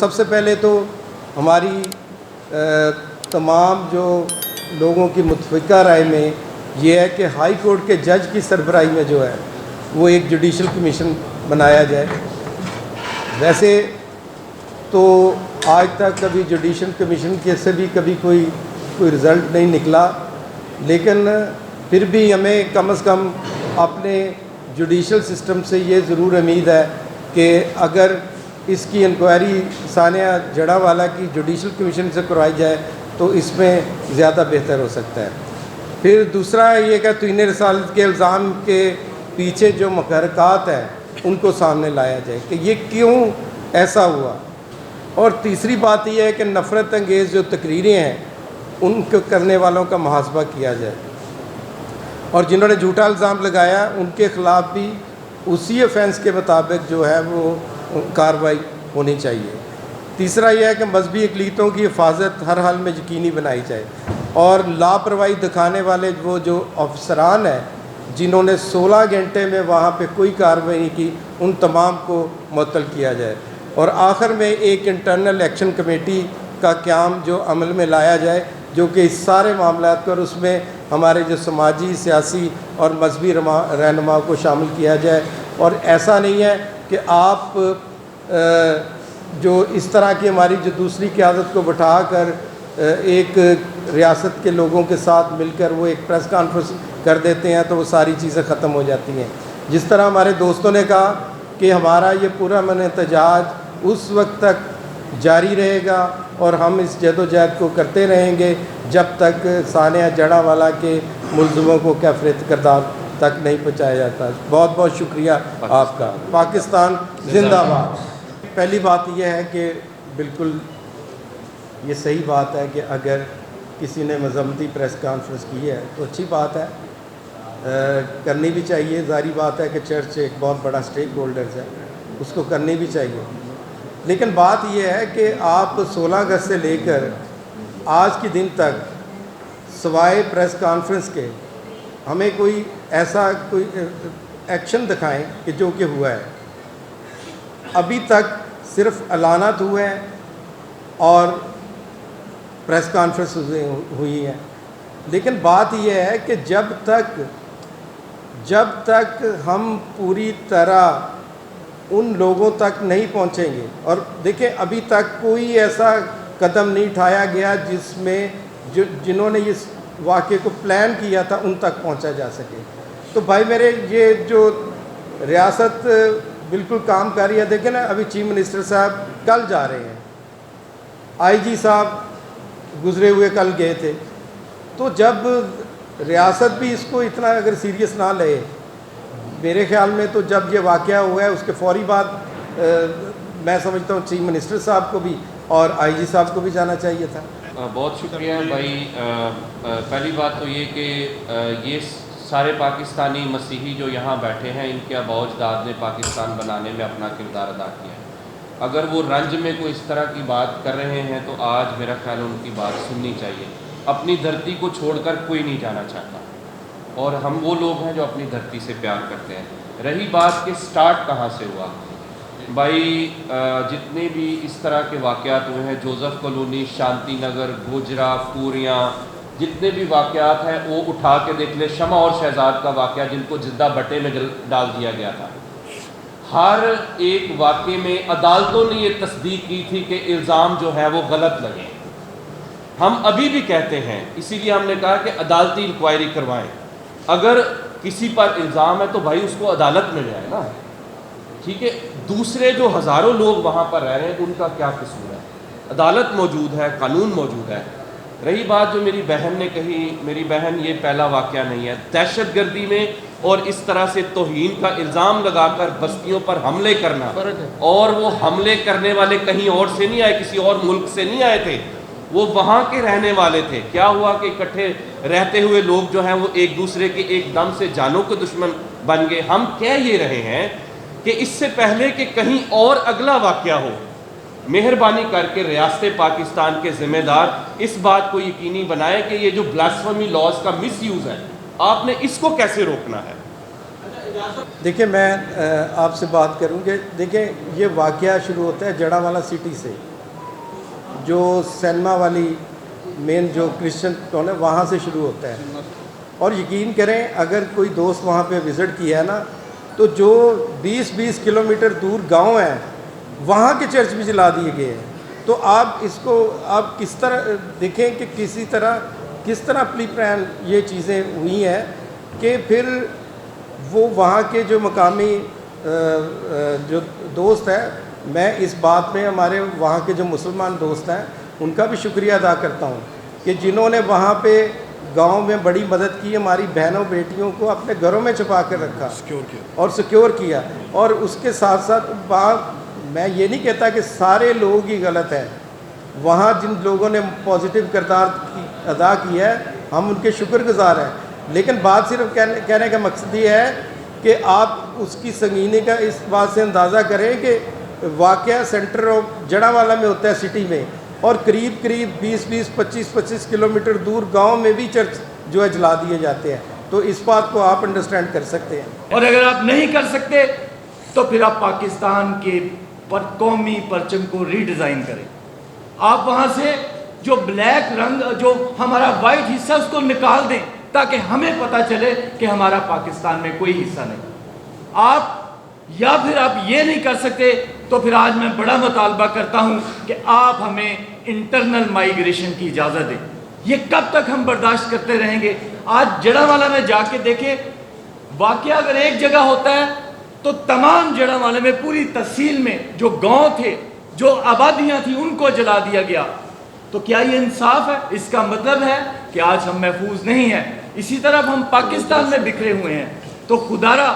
سب سے پہلے تو ہماری تمام جو لوگوں کی متفقہ رائے میں یہ ہے کہ ہائی کورٹ کے جج کی سربراہی میں جو ہے وہ ایک جوڈیشل کمیشن بنایا جائے۔ ویسے تو آج تک کبھی جوڈیشل کمیشن کے سے بھی کبھی کوئی رزلٹ نہیں نکلا، لیکن پھر بھی ہمیں کم از کم اپنے جوڈیشل سسٹم سے یہ ضرور امید ہے کہ اگر اس کی انکوائری ثانیہ جڑاوالا کی جوڈیشل کمیشن سے کروائی جائے تو اس میں زیادہ بہتر ہو سکتا ہے۔ پھر دوسرا یہ کہ توہین رسالت کے الزام کے پیچھے جو محرکات ہیں ان کو سامنے لایا جائے کہ یہ کیوں ایسا ہوا، اور تیسری بات یہ ہے کہ نفرت انگیز جو تقریریں ہیں ان کو کرنے والوں کا محاسبہ کیا جائے، اور جنہوں نے جھوٹا الزام لگایا ان کے خلاف بھی اسی آفینس کے مطابق جو ہے وہ کارروائی ہونی چاہیے۔ تیسرا یہ ہے کہ مذہبی اقلیتوں کی حفاظت ہر حال میں یقینی بنائی جائے، اور لاپرواہی دکھانے والے وہ جو افسران ہیں جنہوں نے 16 گھنٹے میں وہاں پہ کوئی کارروائی نہیں کی ان تمام کو معطل کیا جائے، اور آخر میں ایک انٹرنل ایکشن کمیٹی کا قیام جو عمل میں لایا جائے جو کہ اس سارے معاملات کو، اور اس میں ہمارے جو سماجی، سیاسی اور مذہبی رہنماؤں کو شامل کیا جائے، اور ایسا نہیں ہے کہ آپ جو اس طرح کی ہماری جو دوسری قیادت کو بٹھا کر ایک ریاست کے لوگوں کے ساتھ مل کر وہ ایک پریس کانفرنس کر دیتے ہیں تو وہ ساری چیزیں ختم ہو جاتی ہیں۔ جس طرح ہمارے دوستوں نے کہا کہ ہمارا یہ پورا من احتجاج اس وقت تک جاری رہے گا اور ہم اس جد و جہد کو کرتے رہیں گے جب تک ثانیہ جڑاوالا کے ملزموں کو کیفیت کردار تک نہیں پہنچایا جاتا۔ بہت بہت شکریہ آپ کا۔ پاکستان زندہ باد۔ پہلی بات یہ ہے کہ بالکل یہ صحیح بات ہے کہ اگر کسی نے مذمتی پریس کانفرنس کی ہے تو اچھی بات ہے، کرنی بھی چاہیے۔ ظاہری بات ہے کہ چرچ ایک بہت بڑا اسٹیک ہولڈرز ہے، اس کو کرنی بھی چاہیے، لیکن بات یہ ہے کہ آپ 16 اگست سے لے کر آج کے دن تک سوائے پریس کانفرنس کے ہمیں کوئی ایسا کوئی ایکشن دکھائیں کہ جو کہ ہوا ہے۔ ابھی تک صرف اعلانات ہوئے ہیں اور پریس کانفرنس ہوئی ہیں، لیکن بات یہ ہے کہ جب تک ہم پوری طرح ان لوگوں تک نہیں پہنچیں گے، اور دیکھیں ابھی تک کوئی ایسا قدم نہیں اٹھایا گیا جس میں جنہوں نے اس واقعے کو پلان کیا تھا ان تک پہنچا جا سکے، تو بھائی میرے یہ جو ریاست بالکل کام کر رہی ہے۔ دیکھیں نا، ابھی چیف منسٹر صاحب کل جا رہے ہیں، آئی جی صاحب گزرے ہوئے کل گئے تھے، تو جب ریاست بھی اس کو اتنا اگر سیریس نہ لے، میرے خیال میں تو جب یہ واقعہ ہوا ہے اس کے فوری بعد میں سمجھتا ہوں چیف منسٹر صاحب کو بھی اور آئی جی صاحب کو بھی جانا چاہیے تھا۔ بہت شکریہ بھائی۔ پہلی بات تو یہ کہ یہ سارے پاکستانی مسیحی جو یہاں بیٹھے ہیں ان کے آباء و اجداد نے پاکستان بنانے میں اپنا کردار ادا کیا ہے۔ اگر وہ رنج میں کوئی اس طرح کی بات کر رہے ہیں تو آج میرا خیال ان کی بات سننی چاہیے۔ اپنی دھرتی کو چھوڑ کر کوئی نہیں جانا چاہتا، اور ہم وہ لوگ ہیں جو اپنی دھرتی سے پیار کرتے ہیں۔ رہی بات کہ سٹارٹ کہاں سے ہوا، بھائی جتنے بھی اس طرح کے واقعات ہوئے ہیں، جوزف کالونی، شانتی نگر، گوجرا، پوریاں، جتنے بھی واقعات ہیں وہ اٹھا کے دیکھ لیں۔ شمع اور شہزاد کا واقعہ جن کو جدہ بٹے میں ڈال دیا گیا تھا، ہر ایک واقعے میں عدالتوں نے یہ تصدیق کی تھی کہ الزام جو ہے وہ غلط لگے۔ ہم ابھی بھی کہتے ہیں، اسی لیے ہم نے کہا کہ عدالتی انکوائری کروائیں۔ اگر کسی پر الزام ہے تو بھائی اس کو عدالت میں جائے نا، ٹھیک ہے۔ دوسرے جو ہزاروں لوگ وہاں پر رہ رہے ہیں ان کا کیا قصور ہے؟ عدالت موجود ہے، قانون موجود ہے۔ رہی بات جو میری بہن نے کہی، میری بہن یہ پہلا واقعہ نہیں ہے۔ دہشت گردی میں اور اس طرح سے توہین کا الزام لگا کر بستیوں پر حملے کرنا، اور وہ حملے کرنے والے کہیں اور سے نہیں آئے، کسی اور ملک سے نہیں آئے تھے، وہ وہاں کے رہنے والے تھے۔ کیا ہوا کہ اکٹھے رہتے ہوئے لوگ جو ہیں وہ ایک دوسرے کے ایک دم سے جانوں کے دشمن بن گئے۔ ہم کہہ یہ رہے ہیں کہ اس سے پہلے کہ کہیں اور اگلا واقعہ ہو، مہربانی کر کے ریاست پاکستان کے ذمہ دار اس بات کو یقینی بنائیں کہ یہ جو بلاسفیمی لاز کا مس یوز ہے آپ نے اس کو کیسے روکنا ہے۔ دیکھیں میں آپ سے بات کروں کہ دیکھیں یہ واقعہ شروع ہوتا ہے جڑاوالا سٹی سے، جو سینما والی مین جو کرسچن ٹاؤن ہے وہاں سے شروع ہوتا ہے. اور یقین کریں اگر کوئی دوست وہاں پہ وزٹ کیا ہے نا تو جو 20 کلومیٹر دور گاؤں ہیں وہاں کے چرچ بھی جلا دیے گئے ہیں. تو آپ اس کو آپ کس طرح دیکھیں کہ کس طرح پلی پلان یہ چیزیں ہوئی ہیں کہ پھر وہ وہاں کے جو مقامی جو دوست ہیں، میں اس بات میں ہمارے وہاں کے جو مسلمان دوست ہیں ان کا بھی شکریہ ادا کرتا ہوں کہ جنہوں نے وہاں پہ گاؤں میں بڑی مدد کی، ہماری بہنوں بیٹیوں کو اپنے گھروں میں چھپا کر رکھا اور سیکیور کیا. اور اس کے ساتھ ساتھ میں یہ نہیں کہتا کہ سارے لوگ ہی غلط ہیں، وہاں جن لوگوں نے پازیٹیو کردار ادا کیا ہے ہم ان کے شکر گزار ہیں. لیکن بات صرف کہنے کا مقصد یہ ہے کہ آپ اس کی سنگینی کا اس بات سے اندازہ کریں کہ واقعہ سینٹر آف جڑاوالا میں ہوتا ہے سٹی میں، اور قریب 25 کلومیٹر دور گاؤں میں بھی چرچ جو ہے جلا دیے جاتے ہیں. تو اس بات کو آپ انڈرسٹینڈ کر سکتے ہیں. اور اگر آپ نہیں کر سکتے تو پھر آپ پاکستان کے قومی پرچم کو ری ڈیزائن کریں. آپ وہاں سے جو بلیک رنگ جو ہمارا وائٹ حصہ اس کو نکال دیں تاکہ ہمیں پتہ چلے کہ ہمارا پاکستان میں کوئی حصہ نہیں. آپ یا پھر آپ یہ نہیں کر سکتے تو پھر آج میں بڑا مطالبہ کرتا ہوں کہ آپ ہمیں انٹرنل مائیگریشن کی اجازت دیں. یہ کب تک ہم برداشت کرتے رہیں گے؟ آج جڑاوالا میں جا کے دیکھیں، واقعہ اگر ایک جگہ ہوتا ہے تو تمام جڑاوالا میں پوری تحصیل میں جو گاؤں تھے، جو آبادیاں تھیں، ان کو جلا دیا گیا. تو کیا یہ انصاف ہے؟ اس کا مطلب ہے کہ آج ہم محفوظ نہیں ہیں. اسی طرح ہم پاکستان میں بکھرے ہوئے ہیں. تو خدا را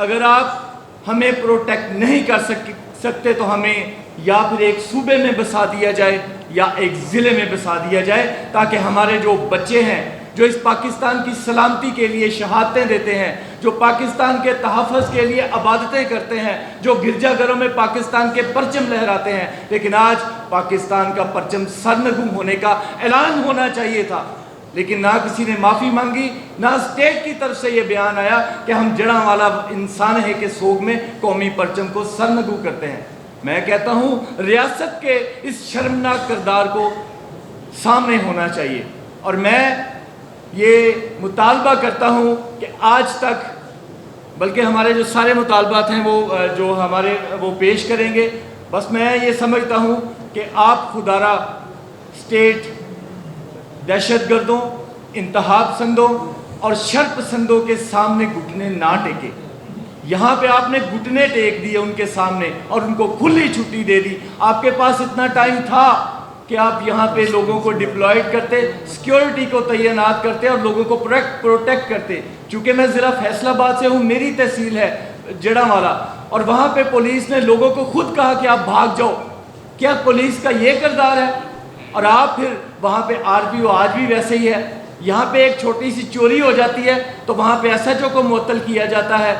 اگر آپ ہمیں پروٹیکٹ نہیں کر سکتے تو ہمیں یا پھر ایک صوبے میں بسا دیا جائے یا ایک ضلع میں بسا دیا جائے تاکہ ہمارے جو بچے ہیں جو اس پاکستان کی سلامتی کے لیے شہادتیں دیتے ہیں، جو پاکستان کے تحفظ کے لیے عبادتیں کرتے ہیں، جو گرجا گھروں میں پاکستان کے پرچم لہراتے ہیں، لیکن آج پاکستان کا پرچم سرنگوں ہونے کا اعلان ہونا چاہیے تھا، لیکن نہ کسی نے معافی مانگی، نہ اسٹیٹ کی طرف سے یہ بیان آیا کہ ہم جڑاوالا انسان ہے کہ سوگ میں قومی پرچم کو سرنگوں کرتے ہیں. میں کہتا ہوں ریاست کے اس شرمناک کردار کو سامنے ہونا چاہیے. اور میں یہ مطالبہ کرتا ہوں کہ آج تک، بلکہ ہمارے جو سارے مطالبات ہیں وہ جو ہمارے وہ پیش کریں گے، بس میں یہ سمجھتا ہوں کہ آپ خدا را اسٹیٹ دہشت گردوں، انتہا پسندوں اور شر پسندوں کے سامنے گھٹنے نہ ٹیکے. یہاں پہ آپ نے گھٹنے ٹیک دیے ان کے سامنے اور ان کو کھلی چھٹی دے دی. آپ کے پاس اتنا ٹائم تھا کہ آپ یہاں پہ لوگوں کو ڈپلائڈ کرتے، سیکیورٹی کو تعینات کرتے اور لوگوں کو پروٹیکٹ کرتے. چونکہ میں ضلع فیصل آباد سے ہوں، میری تحصیل ہے جڑاوالا، اور وہاں پہ پولیس نے لوگوں کو خود کہا کہ آپ بھاگ جاؤ. کیا پولیس کا یہ کردار ہے؟ اور آپ پھر وہاں پہ RPO آج بھی ویسے ہی ہے. یہاں پہ ایک چھوٹی سی چوری ہو جاتی ہے تو وہاں پہ SHO کو معطل کیا جاتا ہے،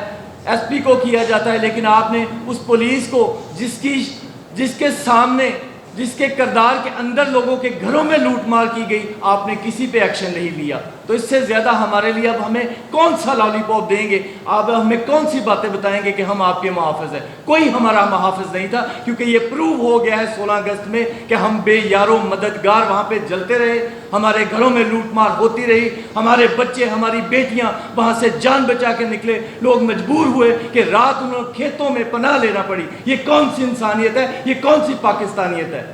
SP کو کیا جاتا ہے، لیکن آپ نے اس پولیس کو جس کے سامنے، جس کے کردار کے اندر لوگوں کے گھروں میں لوٹ مار کی گئی، آپ نے کسی پہ ایکشن نہیں لیا. تو اس سے زیادہ ہمارے لیے اب ہمیں کون سا لالی پاپ دیں گے؟ آپ ہمیں کون سی باتیں بتائیں گے کہ ہم آپ کے محافظ ہیں؟ کوئی ہمارا محافظ نہیں تھا، کیونکہ یہ پروو ہو گیا ہے 16 اگست میں کہ ہم بے یارو مددگار وہاں پہ جلتے رہے، ہمارے گھروں میں لوٹ مار ہوتی رہی، ہمارے بچے، ہماری بیٹیاں وہاں سے جان بچا کے نکلے، لوگ مجبور ہوئے کہ رات انہوں کھیتوں میں پناہ لینا پڑی. یہ کون سی انسانیت ہے؟ یہ کون سی پاکستانیت ہے؟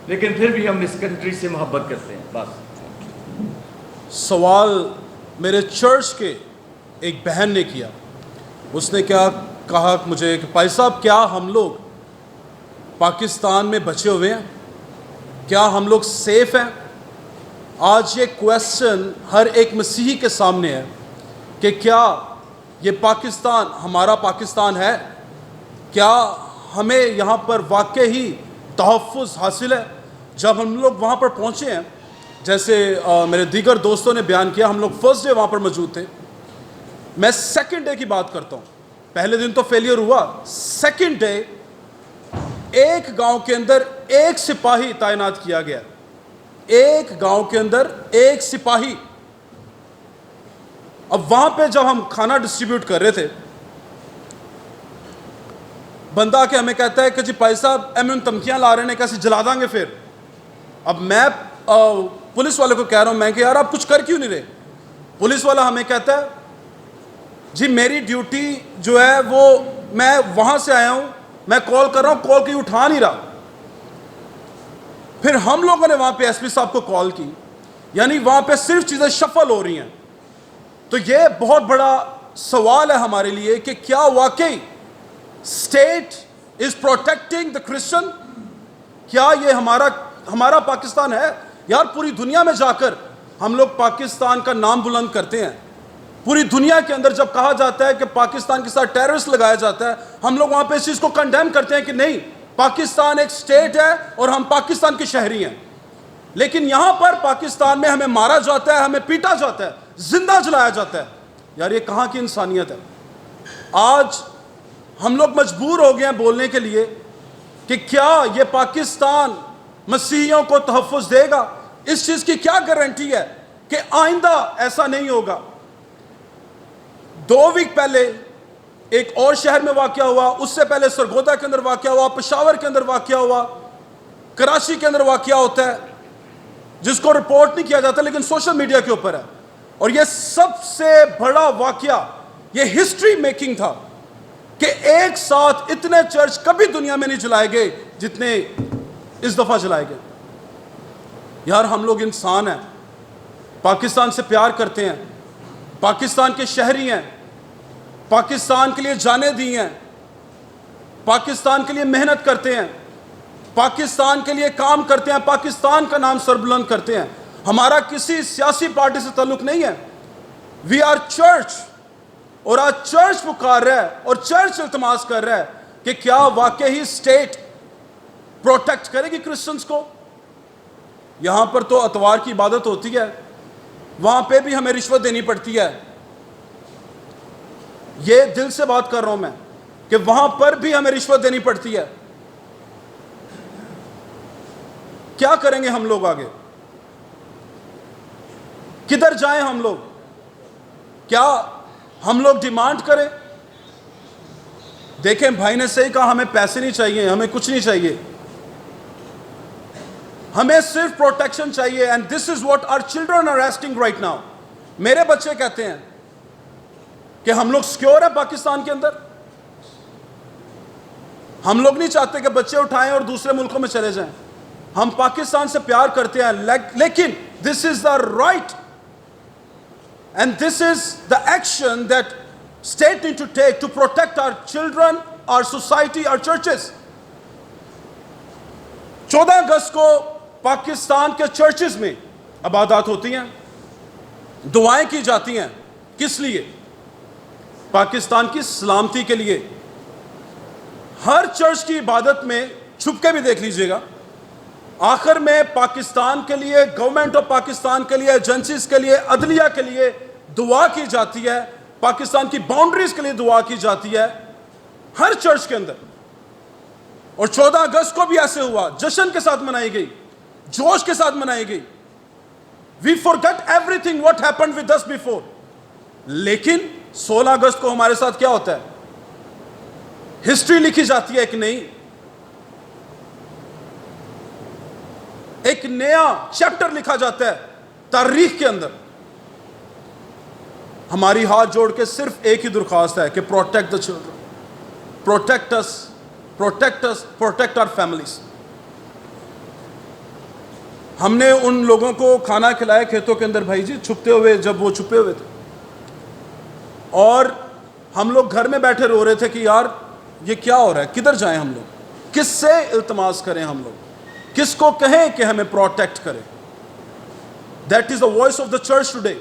لیکن پھر بھی ہم اس کنٹری سے محبت کرتے ہیں. بس سوال میرے چرچ کے ایک بہن نے کیا. اس نے کیا کہا مجھے کہ بھائی صاحب، کیا ہم لوگ پاکستان میں بچے ہوئے ہیں؟ کیا ہم لوگ سیف ہیں؟ آج یہ کویسچن ہر ایک مسیحی کے سامنے ہے کہ کیا یہ پاکستان ہمارا پاکستان ہے؟ کیا ہمیں یہاں پر واقعی تحفظ حاصل ہے؟ جب ہم لوگ وہاں پر پہنچے ہیں، جیسے میرے دیگر دوستوں نے بیان کیا، ہم لوگ فرسٹ ڈے وہاں پر موجود تھے. میں سیکنڈ ڈے کی بات کرتا ہوں. پہلے دن تو فیلئر ہوا. سیکنڈ ڈے ایک گاؤں کے اندر ایک سپاہی تعینات کیا گیا. ایک گاؤں کے اندر ایک سپاہی. اب وہاں پہ جب ہم کھانا ڈسٹریبیوٹ کر رہے تھے، بندہ کہ ہمیں کہتا ہے کہ جی بھائی صاحب ایمن تمکیاں لا رہے ہیں، کیسے جلا دیں گے پھر. اب میں پولیس والے کو کہہ رہا ہوں میں کہ یار آپ کچھ کر کیوں نہیں رہے؟ پولیس والا ہمیں کہتا ہے جی میری ڈیوٹی جو ہے وہ میں وہاں سے آیا ہوں, میں کال کر رہا ہوں, کال کہیں اٹھا نہیں رہا. پھر ہم لوگوں نے وہاں پہ ایس پی صاحب کو کال کی, یعنی وہاں پہ صرف چیزیں شفل ہو رہی ہیں. تو یہ بہت بڑا سوال ہے ہمارے لیے کہ کیا واقعی state is protecting the Christian? کیا یہ ہمارا پاکستان ہے؟ یار پوری دنیا میں جا کر ہم لوگ پاکستان کا نام بلند کرتے ہیں. پوری دنیا کے اندر جب کہا جاتا ہے کہ پاکستان کے ساتھ ٹیررسٹ لگایا جاتا ہے, ہم لوگ وہاں پہ اس چیز کو کنڈیم کرتے ہیں کہ نہیں, پاکستان ایک اسٹیٹ ہے اور ہم پاکستان کے شہری ہیں. لیکن یہاں پر پاکستان میں ہمیں مارا جاتا ہے, ہمیں پیٹا جاتا ہے, زندہ جلایا جاتا ہے. یار یہ کہاں کی انسانیت ہے؟ آج ہم لوگ مجبور ہو گئے ہیں بولنے کے لیے کہ کیا یہ پاکستان مسیحیوں کو تحفظ دے گا؟ اس چیز کی کیا گارنٹی ہے کہ آئندہ ایسا نہیں ہوگا؟ 2 ویک پہلے ایک اور شہر میں واقعہ ہوا, اس سے پہلے سرگودا کے اندر واقعہ ہوا, پشاور کے اندر واقعہ ہوا, کراچی کے اندر واقعہ ہوتا ہے جس کو رپورٹ نہیں کیا جاتا لیکن سوشل میڈیا کے اوپر ہے. اور یہ سب سے بڑا واقعہ یہ ہسٹری میکنگ تھا کہ ایک ساتھ اتنے چرچ کبھی دنیا میں نہیں جلائے گئے جتنے اس دفعہ جلائے گئے. یار ہم لوگ انسان ہیں, پاکستان سے پیار کرتے ہیں, پاکستان کے شہری ہیں, پاکستان کے لیے جانیں دی ہیں, پاکستان کے لیے محنت کرتے ہیں, پاکستان کے لیے کام کرتے ہیں, پاکستان کا نام سربلند کرتے ہیں. ہمارا کسی سیاسی پارٹی سے تعلق نہیں ہے. وی آر چرچ, اور آج چرچ پکار رہا ہے اور چرچ التماس کر رہا ہے کہ کیا واقعی اسٹیٹ پروٹیکٹ کرے گی کرسچنس کو؟ یہاں پر تو اتوار کی عبادت ہوتی ہے, وہاں پہ بھی ہمیں رشوت دینی پڑتی ہے. یہ دل سے بات کر رہا ہوں میں کہ وہاں پر بھی ہمیں رشوت دینی پڑتی ہے. کیا کریں گے ہم لوگ آگے؟ کدھر جائیں ہم لوگ؟ کیا ہم لوگ ڈیمانڈ کریں؟ دیکھیں بھائی نے صحیح کہا, ہمیں پیسے نہیں چاہیے, ہمیں کچھ نہیں چاہیے, ہمیں صرف پروٹیکشن چاہیے. And this is what our children are asking right now. میرے بچے کہتے ہیں کہ ہم لوگ سیکیور ہیں پاکستان کے اندر. ہم لوگ نہیں چاہتے کہ بچے اٹھائیں اور دوسرے ملکوں میں چلے جائیں. ہم پاکستان سے پیار کرتے ہیں, لیکن this is the right and this is the action that state need to take to protect our children, our society, our churches. 14 اگست کو پاکستان کے چرچز میں عبادات ہوتی ہیں, دعائیں کی جاتی ہیں. کس لیے؟ پاکستان کی سلامتی کے لیے. ہر چرچ کی عبادت میں چھپ کے بھی دیکھ لیجئے گا, آخر میں پاکستان کے لیے, گورنمنٹ آف پاکستان کے لیے, ایجنسیز کے لیے, عدلیہ کے لیے دعا کی جاتی ہے, پاکستان کی باؤنڈریز کے لیے دعا کی جاتی ہے ہر چرچ کے اندر. اور 14 اگست کو بھی ایسے ہوا, جشن کے ساتھ منائی گئی, جوش کے ساتھ منائی گئی. We forget everything what happened with us before. لیکن 16 اگست کو ہمارے ساتھ کیا ہوتا ہے؟ ہسٹری لکھی جاتی ہے کہ نہیں, ایک نیا چیپٹر لکھا جاتا ہے تاریخ کے اندر. ہماری ہاتھ جوڑ کے صرف ایک ہی درخواست ہے کہ protect the children, protect us, protect us, protect our families. ہم نے ان لوگوں کو کھانا کھلایا کھیتوں کے اندر بھائی جی, چھپتے ہوئے, جب وہ چھپے ہوئے تھے, اور ہم لوگ گھر میں بیٹھے رو رہے تھے کہ یار یہ کیا ہو رہا ہے, کدھر جائیں ہم لوگ, کس سے التماس کریں ہم لوگ, کس کو کہیں کہ ہمیں پروٹیکٹ کرے. That is the voice of the church today.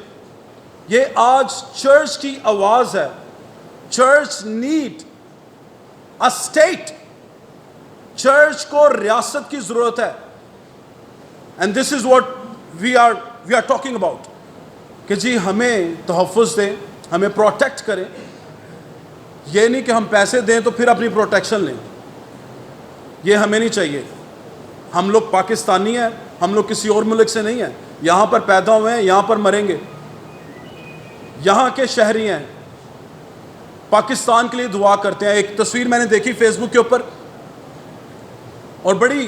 یہ آج چرچ کی آواز ہے. Church need a state, church کو ریاست کی ضرورت ہے. And this is what we are talking about کہ جی ہمیں تحفظ دیں, ہمیں پروٹیکٹ کریں. یہ نہیں کہ ہم پیسے دیں تو پھر اپنی پروٹیکشن لیں, یہ ہمیں نہیں چاہیے. ہم لوگ پاکستانی ہیں, ہم لوگ کسی اور ملک سے نہیں ہیں, یہاں پر پیدا ہوئے ہیں, یہاں پر مریں گے, یہاں کے شہری ہیں, پاکستان کے لیے دعا کرتے ہیں. ایک تصویر میں نے دیکھی فیس بک کے اوپر, اور بڑی